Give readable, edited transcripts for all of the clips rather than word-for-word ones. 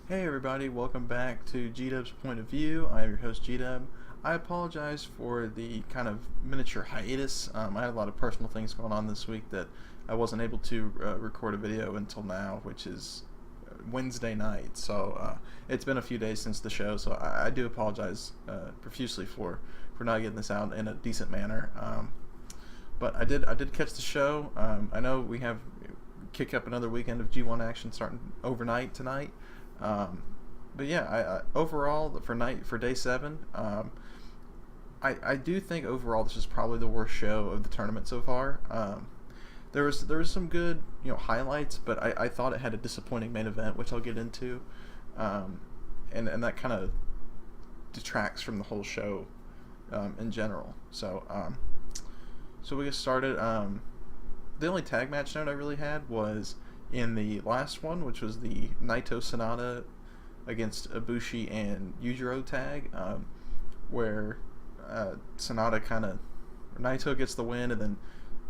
Hey everybody, welcome back to G-Dub's Point of View. I am your host G-Dub. I apologize for the kind of miniature hiatus. I had a lot of personal things going on this week that I wasn't able to record a video until now, which is Wednesday night. So it's been a few days since the show, so I do apologize profusely for not getting this out in a decent manner. But I did catch the show. I know we have kick up another weekend of G1 action starting overnight tonight. But yeah, overall for day 7, I do think overall this is probably the worst show of the tournament so far. There was some good highlights, but I thought it had a disappointing main event, which I'll get into, and that kind of detracts from the whole show in general. So we get started. The only tag match note I really had was in the last one, which was the Naito Sonata against Ibushi and Yujiro tag, where Naito gets the win, and then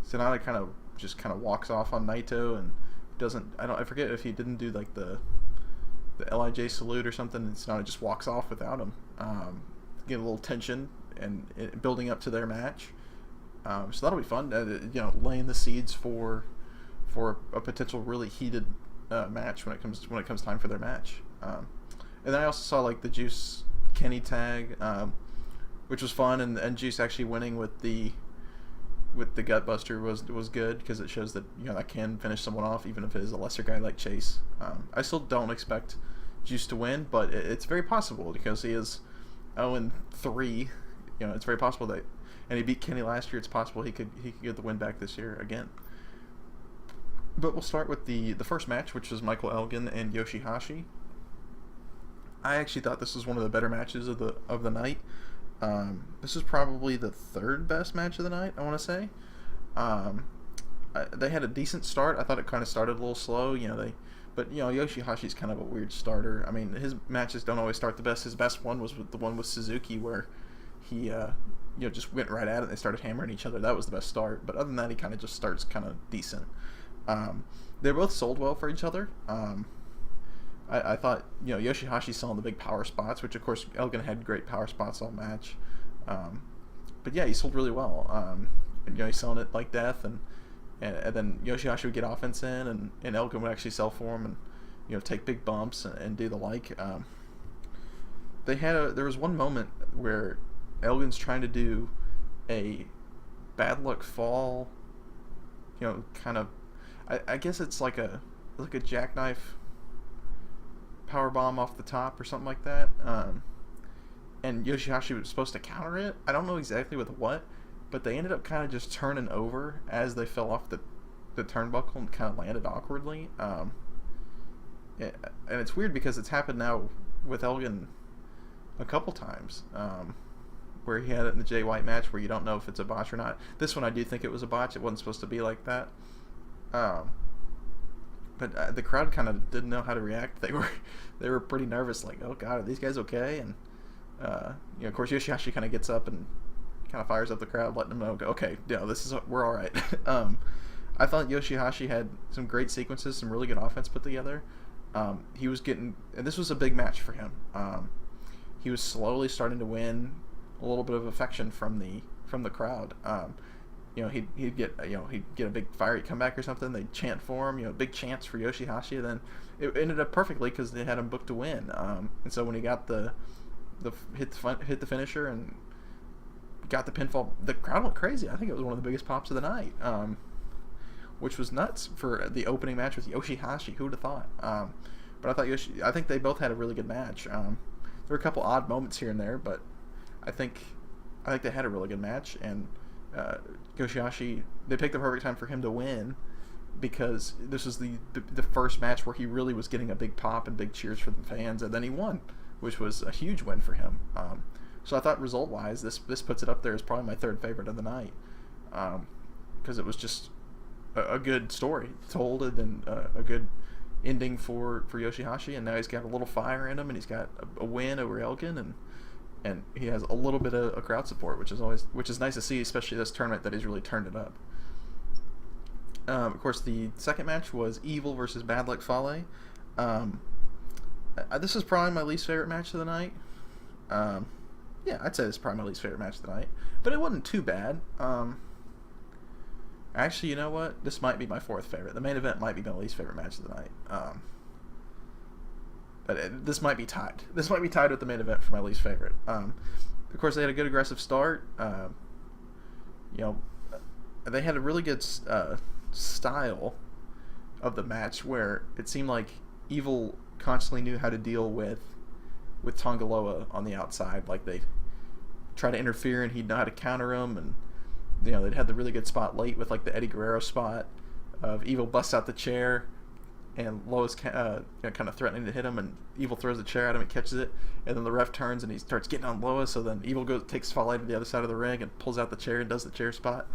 Sonata kind of walks off on Naito and I forget if he didn't do like the LIJ salute or something, and Sonata just walks off without him. Get a little tension and building up to their match. So that'll be fun. Laying the seeds for a potential really heated match when it comes time for their match. And then I also saw like the Juice Kenny tag, which was fun, and Juice actually winning with the Gutbuster was good, because it shows that that can finish someone off even if it is a lesser guy like Chase. I still don't expect Juice to win, but it's very possible because he is 0-3. It's very possible that, and he beat Kenny last year. It's possible he could get the win back this year again. But we'll start with the first match, which was Michael Elgin and Yoshihashi. I actually thought this was one of the better matches of the night. This is probably the third best match of the night, I want to say. They had a decent start. I thought it kind of started a little slow. But Yoshihashi's kind of a weird starter. I mean, his matches don't always start the best. His best one was the one with Suzuki, where he just went right at it and they started hammering each other. That was the best start. But other than that, he kind of just starts kind of decent. They both sold well for each other. I thought Yoshihashi's selling the big power spots, which of course Elgin had great power spots all match. But yeah, he sold really well. He's selling it like death, and then Yoshihashi would get offense in, and Elgin would actually sell for him and take big bumps and do the like. There was one moment where Elgin's trying to do a bad luck fall, kind of. I guess it's like a jackknife power bomb off the top or something like that. And Yoshihashi was supposed to counter it. I don't know exactly with what, but they ended up kind of just turning over as they fell off the turnbuckle and kind of landed awkwardly. And it's weird because it's happened now with Elgin a couple times, where he had it in the Jay White match where you don't know if it's a botch or not. This one I do think it was a botch. It wasn't supposed to be like that. But the crowd kind of didn't know how to react. They were pretty nervous, like, oh god, are these guys okay? And of course Yoshihashi kind of gets up and kind of fires up the crowd, letting them know, okay, we're all right. I thought Yoshihashi had some great sequences, some really good offense put together. He was getting, and this was a big match for him. He was slowly starting to win a little bit of affection from the crowd. He'd get a big fiery comeback or something. They'd chant for him, big chants for Yoshihashi. And then it ended up perfectly because they had him booked to win. And so when he got hit the finisher and got the pinfall, the crowd went crazy. I think it was one of the biggest pops of the night, which was nuts for the opening match with Yoshihashi. Who would have thought? But I think they both had a really good match. There were a couple odd moments here and there, but I think they had a really good match. And Yoshihashi, they picked the perfect time for him to win, because this was the first match where he really was getting a big pop and big cheers from the fans, and then he won, which was a huge win for him. So I thought result-wise, this puts it up there as probably my third favorite of the night, because it was just a good story told, and then a good ending for Yoshihashi, and now he's got a little fire in him, and he's got a win over Elgin, and he has a little bit of crowd support, which is nice to see, especially this tournament that he's really turned it up. Of course, the second match was Evil versus Bad Luck Fale. this is probably my least favorite match of the night. Um, yeah, I'd say this is probably my least favorite match of the night, but it wasn't too bad. Actually, you know what? This might be my fourth favorite. The main event might be my least favorite match of the night. This might be tied. This might be tied with the main event for my least favorite. Of course, they had a good aggressive start. You know, they had a really good style of the match where it seemed like Evil constantly knew how to deal with Tongaloa on the outside. Like they'd try to interfere and he'd know how to counter him, and you know they'd had the really good spot late with like the Eddie Guerrero spot of Evil busts out the chair and Loa's kind of threatening to hit him, and Evil throws the chair at him and catches it, and then the ref turns and he starts getting on Loa, so then Evil takes Fale to the other side of the ring and pulls out the chair and does the chair spot.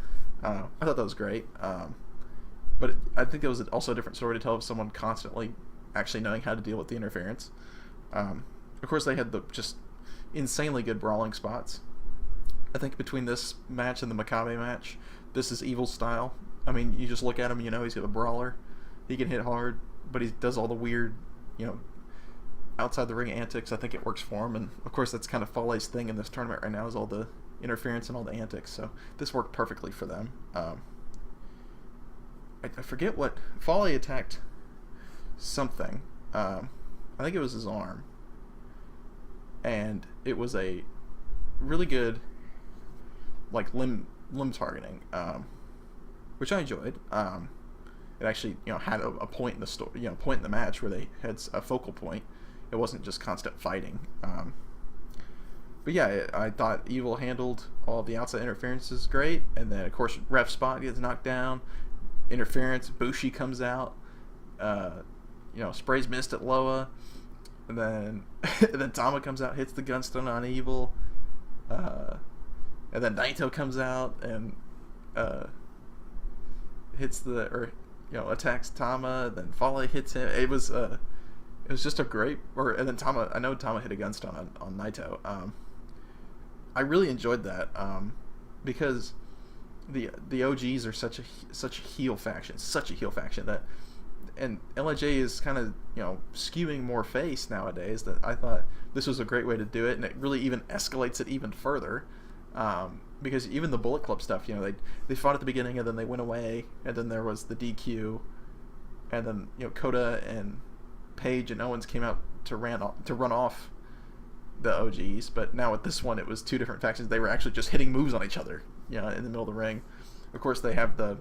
I thought that was great, but I think it was also a different story to tell of someone constantly actually knowing how to deal with the interference. Of course, they had the just insanely good brawling spots. I think between this match and the Makabe match, this is Evil's style. I mean, you just look at him, you know he's got a brawler. He can hit hard, but he does all the weird, you know, outside the ring antics. I think it works for him, and of course that's kind of Fale's thing in this tournament right now is all the interference and all the antics. So this worked perfectly for them. I forget what Fale attacked. Something. I think it was his arm, and it was a really good like limb targeting, which I enjoyed. It actually, you know, had a point in the story, you know, point in the match where they had a focal point. It wasn't just constant fighting. But yeah, I thought Evil handled all the outside interferences great, and then of course ref spot gets knocked down, interference, Bushi comes out, you know, sprays mist at Loa, and then Tama comes out, hits the gunstone on Evil, and then Naito comes out and attacks Tama. Then Fale hits him. It was just a great. And then I know Tama hit a gunstone on Naito. I really enjoyed that because the OGs are such a heel faction, that, and LIJ is kind of, you know, skewing more face nowadays. That I thought this was a great way to do it, and it really even escalates it even further. Because even the Bullet Club stuff, you know, they fought at the beginning and then they went away, and then there was the DQ, and then, you know, Kota and Page and Owens came out to run off the OGs. But now with this one, it was two different factions. They were actually just hitting moves on each other, you know, in the middle of the ring. Of course, they have the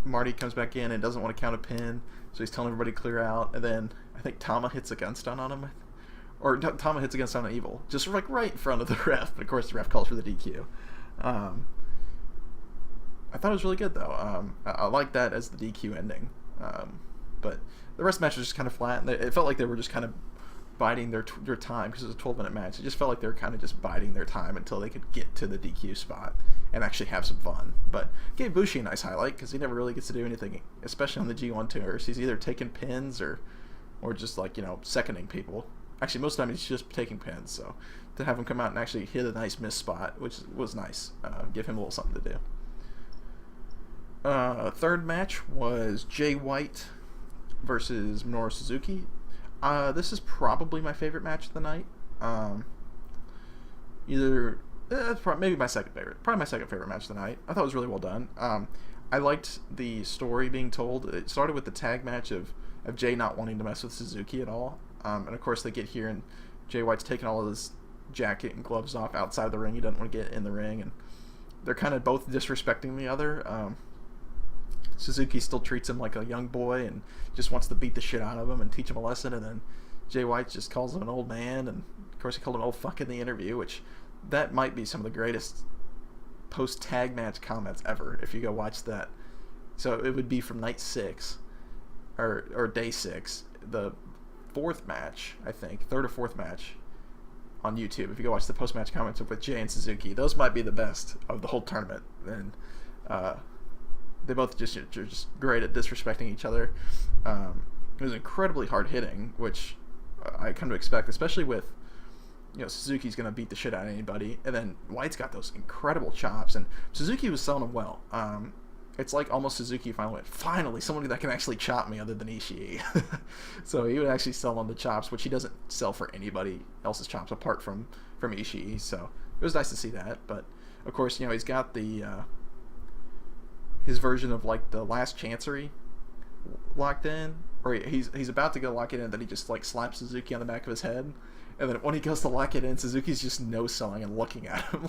Marty comes back in and doesn't want to count a pin, so he's telling everybody to clear out, and then I think Tama hits a gunstone on him. Or Tama hits against on Evil, just like right in front of the ref. But of course, the ref calls for the DQ. I thought it was really good, though. I like that as the DQ ending. But the rest of the match was just kind of flat. It felt like they were just kind of biding their time because it was a 12-minute match. It just felt like they were kind of just biding their time until they could get to the DQ spot and actually have some fun. But gave Bushi a nice highlight because he never really gets to do anything, especially on the G1 tours. He's either taking pins or just like, you know, seconding people. Actually, most of the time he's just taking pins, so to have him come out and actually hit a nice miss spot, which was nice, give him a little something to do. Third match was Jay White versus Minoru Suzuki. This is probably my favorite match of the night. Maybe my second favorite. Probably my second favorite match of the night. I thought it was really well done. I liked the story being told. It started with the tag match of Jay not wanting to mess with Suzuki at all. And of course they get here and Jay White's taking all of his jacket and gloves off outside the ring. He doesn't want to get in the ring, and they're kind of both disrespecting the other. Suzuki still treats him like a young boy and just wants to beat the shit out of him and teach him a lesson, and then Jay White just calls him an old man, and of course he called him old fuck in the interview, which that might be some of the greatest post tag match comments ever if you go watch that. So it would be from night 6 or day 6, the fourth match, I think, third or fourth match on YouTube. If you go watch the post-match comments with Jay and Suzuki, those might be the best of the whole tournament. And they both are just great at disrespecting each other. It was incredibly hard hitting, which I come to expect, especially with, you know, Suzuki's going to beat the shit out of anybody, and then White's got those incredible chops, and Suzuki was selling them well. it's like almost Suzuki finally went, finally, somebody that can actually chop me other than Ishii. So he would actually sell on the chops, which he doesn't sell for anybody else's chops apart from Ishii. So it was nice to see that. But of course, you know, he's got the his version of like the last Chancery locked in, or he's about to go lock it in, then he just like slaps Suzuki on the back of his head, and then when he goes to lock it in, Suzuki's just no selling and looking at him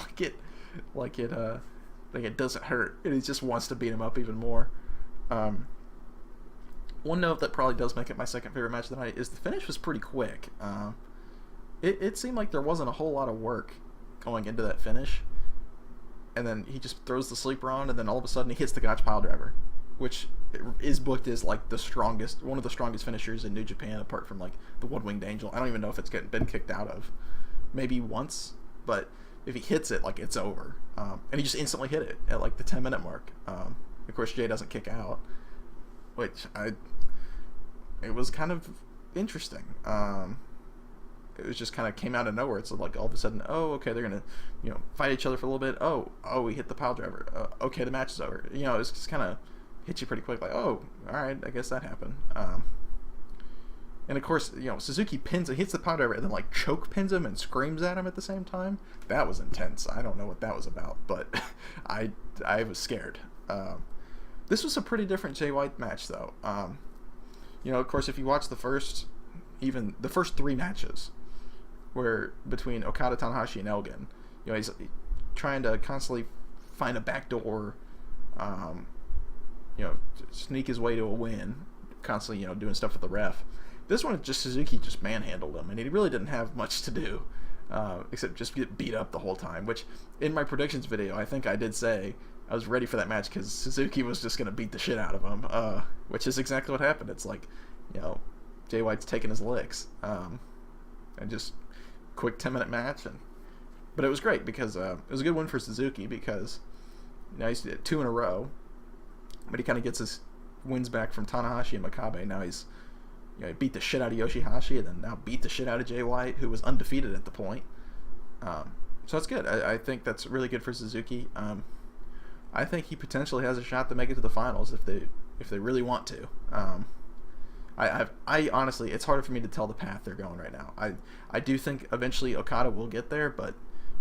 like it doesn't hurt, and he just wants to beat him up even more. One note that probably does make it my second favorite match of the night is the finish was pretty quick. It seemed like there wasn't a whole lot of work going into that finish, and then he just throws the sleeper on, and then all of a sudden he hits the Gotch pile driver, which is booked as like one of the strongest finishers in New Japan, apart from like the One-Winged Angel. I don't even know if it's been kicked out of, maybe once, but if he hits it, like, it's over. And he just instantly hit it at like the 10-minute mark. Of course, Jay doesn't kick out, which it was kind of interesting. It was just kind of came out of nowhere. It's like all of a sudden, oh, okay, they're gonna, you know, fight each other for a little bit. Oh, we hit the pile driver. Okay, the match is over. You know, it's just kind of hit you pretty quick. Like, oh, all right, I guess that happened. And of course, you know, Suzuki hits the pile driver, and then like choke pins him and screams at him at the same time. That was intense. I don't know what that was about, but I was scared. This was a pretty different Jay White match, though. You know, of course, if you watch the first three matches, where between Okada, Tanahashi, and Elgin, you know, he's trying to constantly find a backdoor, you know, sneak his way to a win, constantly, you know, doing stuff with the ref. This one, Suzuki just manhandled him, and he really didn't have much to do, except just get beat up the whole time, which in my predictions video, I think I did say I was ready for that match because Suzuki was just going to beat the shit out of him, which is exactly what happened. It's like, you know, Jay White's taking his licks, and just quick 10-minute match, but it was great because it was a good win for Suzuki because, you know, he's 2 in a row, but he kind of gets his wins back from Tanahashi and Makabe. Now he's, you know, he beat the shit out of Yoshihashi, and then now beat the shit out of Jay White, who was undefeated at the point. So that's good. I think that's really good for Suzuki. I think he potentially has a shot to make it to the finals if they really want to. I honestly, it's hard for me to tell the path they're going right now. I do think eventually Okada will get there, but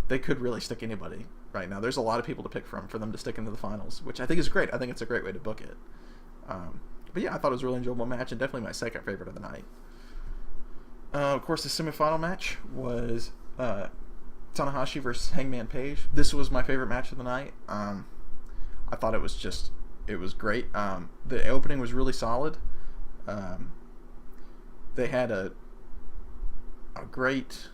they could really stick anybody right now. There's a lot of people to pick from for them to stick into the finals, which I think is great. I think it's a great way to book it. But yeah, I thought it was a really enjoyable match, and definitely my second favorite of the night. Of course, the semifinal match was Tanahashi versus Hangman Page. This was my favorite match of the night. I thought it was great. The opening was really solid. They had a great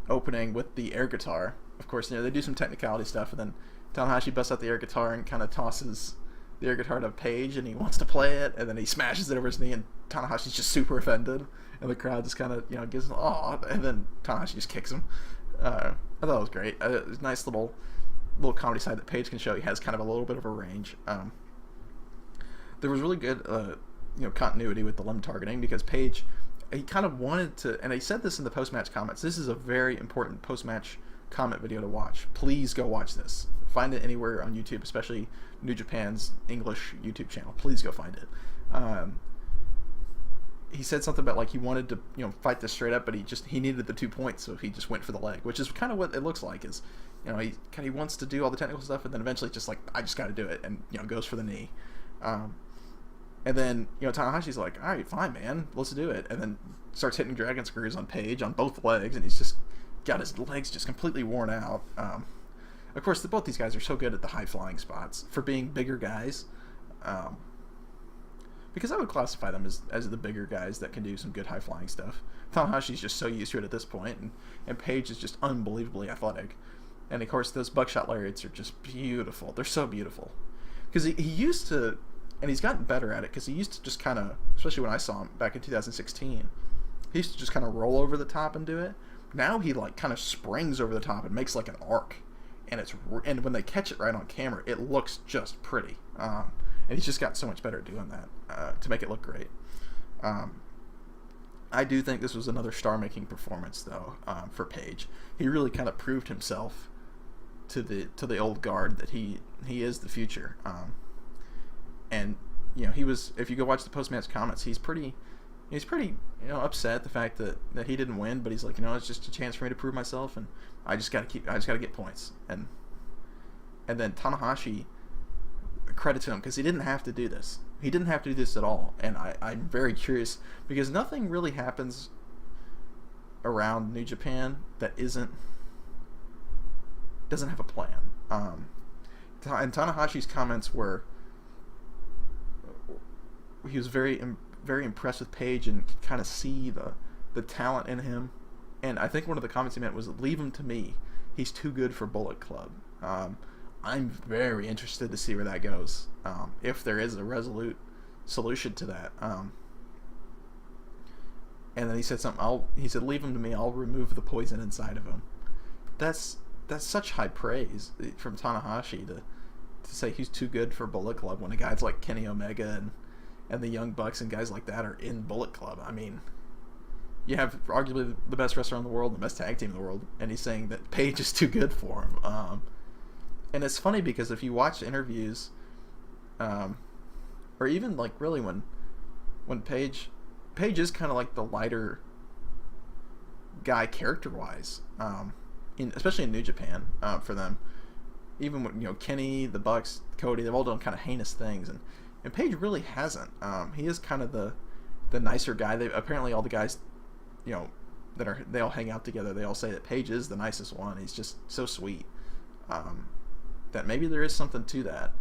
opening with the air guitar. Of course, you know, they do some technicality stuff, and then Tanahashi busts out the air guitar and kind of tosses the air guitar to Page, and he wants to play it, and then he smashes it over his knee, and Tanahashi's just super offended, and the crowd just kind of, you know, gives him, oh, and then Tanahashi just kicks him. I thought it was great. It was a nice little comedy side that Page can show. He has kind of a little bit of a range. There was really good, you know, continuity with the limb targeting, because Page, he kind of wanted to, and he said this in the post-match comments, this is a very important post-match comment video to watch. Please go watch this. Find it anywhere on YouTube, especially New Japan's English YouTube channel. Please go find it. He said something about like he wanted to, you know, fight this straight up, but he needed the 2 points, so he just went for the leg, which is kind of what it looks like. Is, you know, he wants to do all the technical stuff, and then eventually just like, I just got to do it, and, you know, goes for the knee. And then, you know, Tanahashi's like, all right, fine, man, let's do it, and then starts hitting dragon screws on Page on both legs, and he's just got his legs just completely worn out. Of course, both these guys are so good at the high-flying spots for being bigger guys. Because I would classify them as the bigger guys that can do some good high-flying stuff. Tanahashi's just so used to it at this point, and Page is just unbelievably athletic. And, of course, those buckshot lariats are just beautiful. They're so beautiful. Because he used to, and he's gotten better at it, because he used to just kind of, especially when I saw him back in 2016, he used to just kind of roll over the top and do it. Now he, like, kind of springs over the top and makes, like, an arc. And when they catch it right on camera, it looks just pretty. And he's just got so much better at doing that to make it look great. I do think this was another star-making performance, though, for Page. He really kind of proved himself to the old guard that he is the future. and he was. If you go watch the post match comments, he's pretty upset the fact that he didn't win, but he's like, it's just a chance for me to prove myself, and I just gotta get points, and then Tanahashi, credit to him, because he didn't have to do this. He didn't have to do this at all, and I'm very curious, because nothing really happens around New Japan that doesn't have a plan. And Tanahashi's comments were, he was very impressed with Page and could kind of see the talent in him. And I think one of the comments he meant was, leave him to me. He's too good for Bullet Club. I'm very interested to see where that goes. If there is a resolute solution to that. And then he said something. He said, leave him to me. I'll remove the poison inside of him. That's such high praise from Tanahashi to say he's too good for Bullet Club when guys like Kenny Omega and the Young Bucks and guys like that are in Bullet Club. I mean, you have arguably the best wrestler in the world, the best tag team in the world, and he's saying that Page is too good for him. And it's funny because if you watch interviews, or even like really when Page is kind of like the lighter guy character-wise, especially in New Japan, for them. Even when, Kenny, the Bucks, Cody, they've all done kind of heinous things, and Page really hasn't. He is kind of the nicer guy. Apparently all the guys, they all hang out together. They all say that Page is the nicest one. He's just so sweet. That maybe there is something to that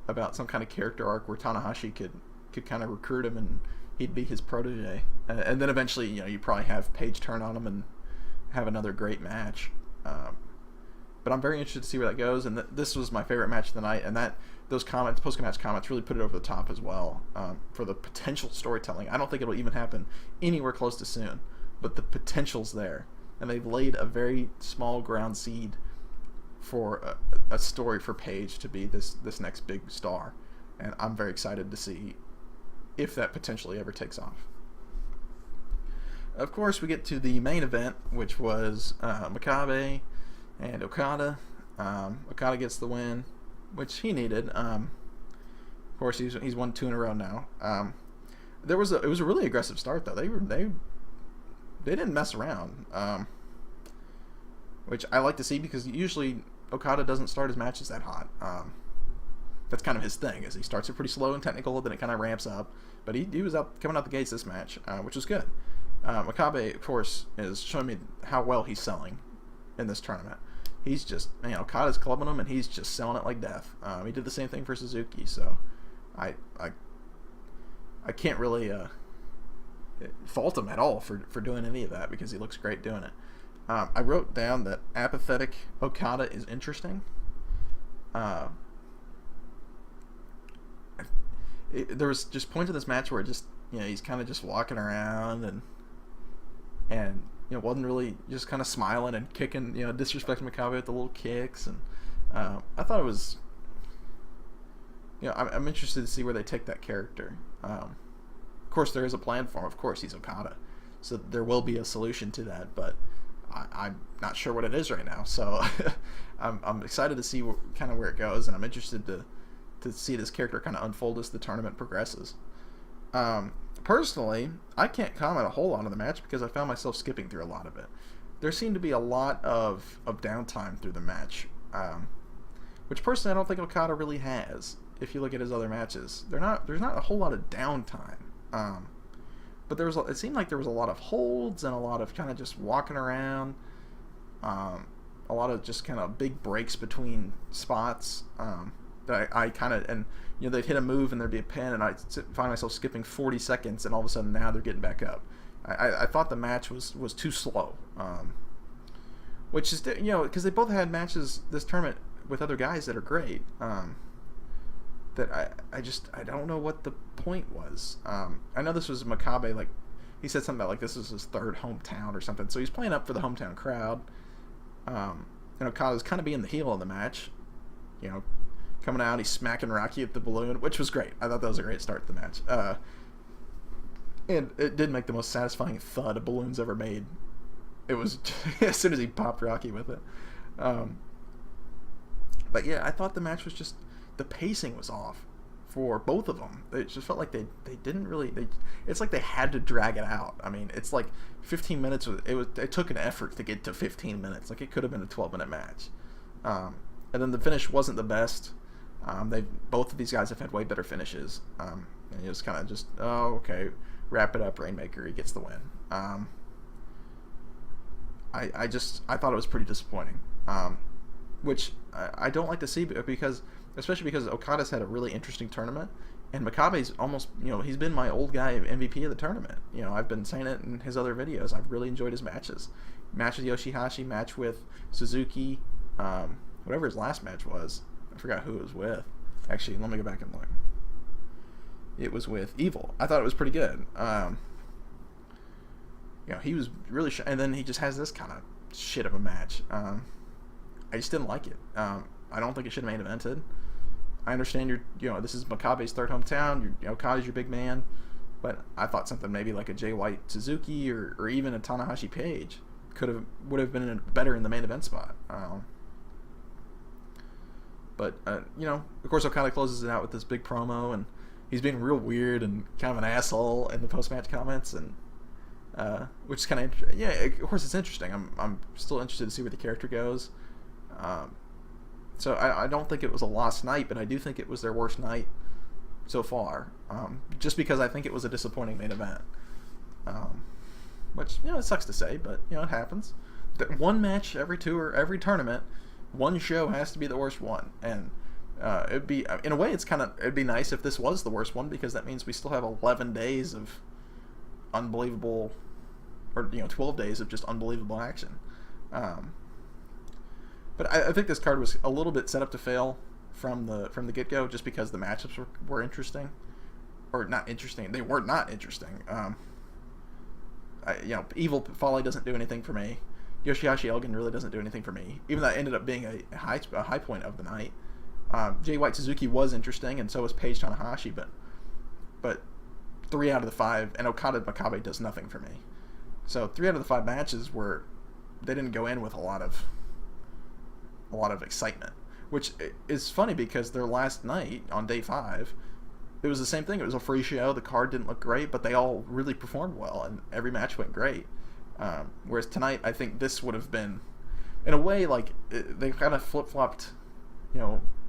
about some kind of character arc where Tanahashi could kind of recruit him and he'd be his protege, and then eventually you probably have Page turn on him and have another great match. But I'm very interested to see where that goes, and this was my favorite match of the night, and those comments, post-match comments, really put it over the top as well, for the potential storytelling. I don't think it'll even happen anywhere close to soon, but the potential's there, and they've laid a very small ground seed for a story for Page to be this next big star, and I'm very excited to see if that potentially ever takes off. Of course, we get to the main event, which was Makabe and Okada. Okada gets the win, which he needed. Of course, he's won 2 in a row now. It was a really aggressive start though. They didn't mess around, which I like to see because usually Okada doesn't start his matches that hot. That's kind of his thing, is he starts it pretty slow and technical, then it kind of ramps up. But he was coming out the gates this match, which was good. Makabe, of course, is showing me how well he's selling in this tournament. He's just, Okada's clubbing him, and he's just selling it like death. He did the same thing for Suzuki, so I can't really fault him at all for doing any of that, because he looks great doing it. I wrote down that apathetic Okada is interesting. There was just points in this match where he's kind of just walking around and wasn't really, just kind of smiling and kicking, disrespecting Makabe with the little kicks, and I thought it was, I'm interested to see where they take that character. Of course, there is a plan for him. Of course, he's Okada, so there will be a solution to that, but I'm not sure what it is right now. So I'm excited to see kind of where it goes, and I'm interested to see this character kind of unfold as the tournament progresses. Personally, I can't comment a whole lot on the match because I found myself skipping through a lot of it. There seemed to be a lot of downtime through the match, which personally I don't think Okada really has. If you look at his other matches, there's not a whole lot of downtime. But it seemed like there was a lot of holds and a lot of kind of just walking around, a lot of just kind of big breaks between spots. That I kind of, and they'd hit a move and there'd be a pin, and I'd find myself skipping 40 seconds, and all of a sudden now they're getting back up. I thought the match was too slow, which is, because they both had matches this tournament with other guys that are great. That I don't know what the point was. I know this was Makabe, like he said something about like this is his third hometown or something, so he's playing up for the hometown crowd. And Okada's kind of being the heel of the match, coming out, he's smacking Rocky at the balloon, which was great. I thought that was a great start to the match. And it did make the most satisfying thud a balloon's ever made. It was as soon as he popped Rocky with it. But yeah, I thought the match was just, the pacing was off for both of them. It just felt like they didn't really. It's like they had to drag it out. I mean, it's like 15 minutes. It took an effort to get to 15 minutes. Like it could have been a 12-minute match. And then the finish wasn't the best. Both of these guys have had way better finishes. And it was kind of just, oh, okay, wrap it up, Rainmaker. He gets the win. I thought it was pretty disappointing. Which I don't like to see, especially because Okada's had a really interesting tournament, and Makabe's almost, he's been my old guy MVP of the tournament. I've been saying it in his other videos. I've really enjoyed his matches. Match with Yoshihashi, match with Suzuki, whatever his last match was. I forgot who it was with. Actually, let me go back and look. It was with Evil. I thought it was pretty good. He was really and then he just has this kind of shit of a match. I just didn't like it. I don't think it should have main evented. I understand this is Makabe's third hometown. Okada's your big man, but I thought something maybe like a Jay White Suzuki or even a Tanahashi Page would have been better in the main event spot. But of course Okada closes it out with this big promo, and he's being real weird and kind of an asshole in the post-match comments, and which is kind of of course it's interesting. I'm still interested to see where the character goes. So I don't think it was a lost night, but I do think it was their worst night so far. Just because I think it was a disappointing main event. Which it sucks to say, but it happens. One match every every tournament, one show has to be the worst one, and it'd be, in a way, it'd be nice if this was the worst one, because that means we still have 11 days of unbelievable, or 12 days of just unbelievable action. But I think this card was a little bit set up to fail from the get-go, just because the matchups were interesting, or not interesting. They were not interesting. Evil Folly doesn't do anything for me. Yoshihashi Elgin really doesn't do anything for me, even though it ended up being a high point of the night. Jay White Suzuki was interesting, and so was Paige Tanahashi, but 3 out of the 5, and Okada Makabe does nothing for me. So 3 out of the 5 matches they didn't go in with a lot of excitement, which is funny because their last night on day 5, it was the same thing. It was a free show. The card didn't look great, but they all really performed well, and every match went great. Whereas tonight, I think this would have been, in a way, like they kind of flip-flopped,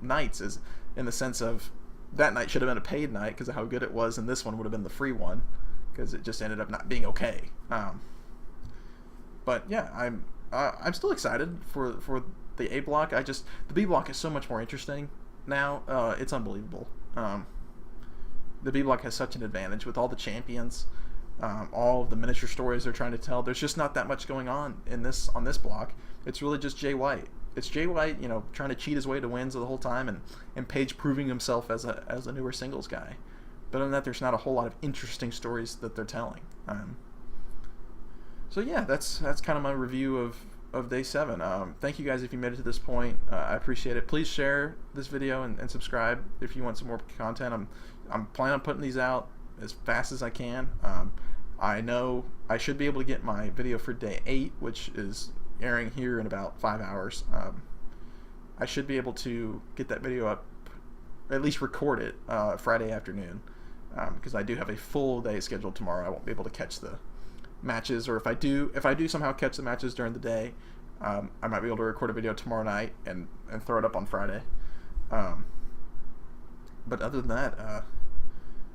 nights, is in the sense of that night should have been a paid night because of how good it was, and this one would have been the free one because it just ended up not being okay. But yeah, I'm still excited for the A block. The B block is so much more interesting now. It's unbelievable. The B block has such an advantage with all the champions, all of the miniature stories they're trying to tell. There's just not that much going on on this block. It's really just Jay White. It's Jay White, trying to cheat his way to wins the whole time, and Paige proving himself as a newer singles guy. But other than that, there's not a whole lot of interesting stories that they're telling. So yeah, that's kind of my review of day 7. Thank you guys if you made it to this point. I appreciate it. Please share this video and subscribe if you want some more content. I'm planning on putting these out as fast as I can. I know I should be able to get my video for day 8, which is airing here in about 5 hours. I should be able to get that video up, at least record it, Friday afternoon, because I do have a full day scheduled tomorrow. I won't be able to catch the matches, or if I do somehow catch the matches during the day, I might be able to record a video tomorrow night and throw it up on Friday. But other than that,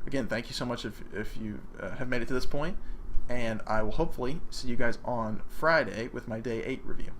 again, thank you so much if you have made it to this point, and I will hopefully see you guys on Friday with my day 8 review.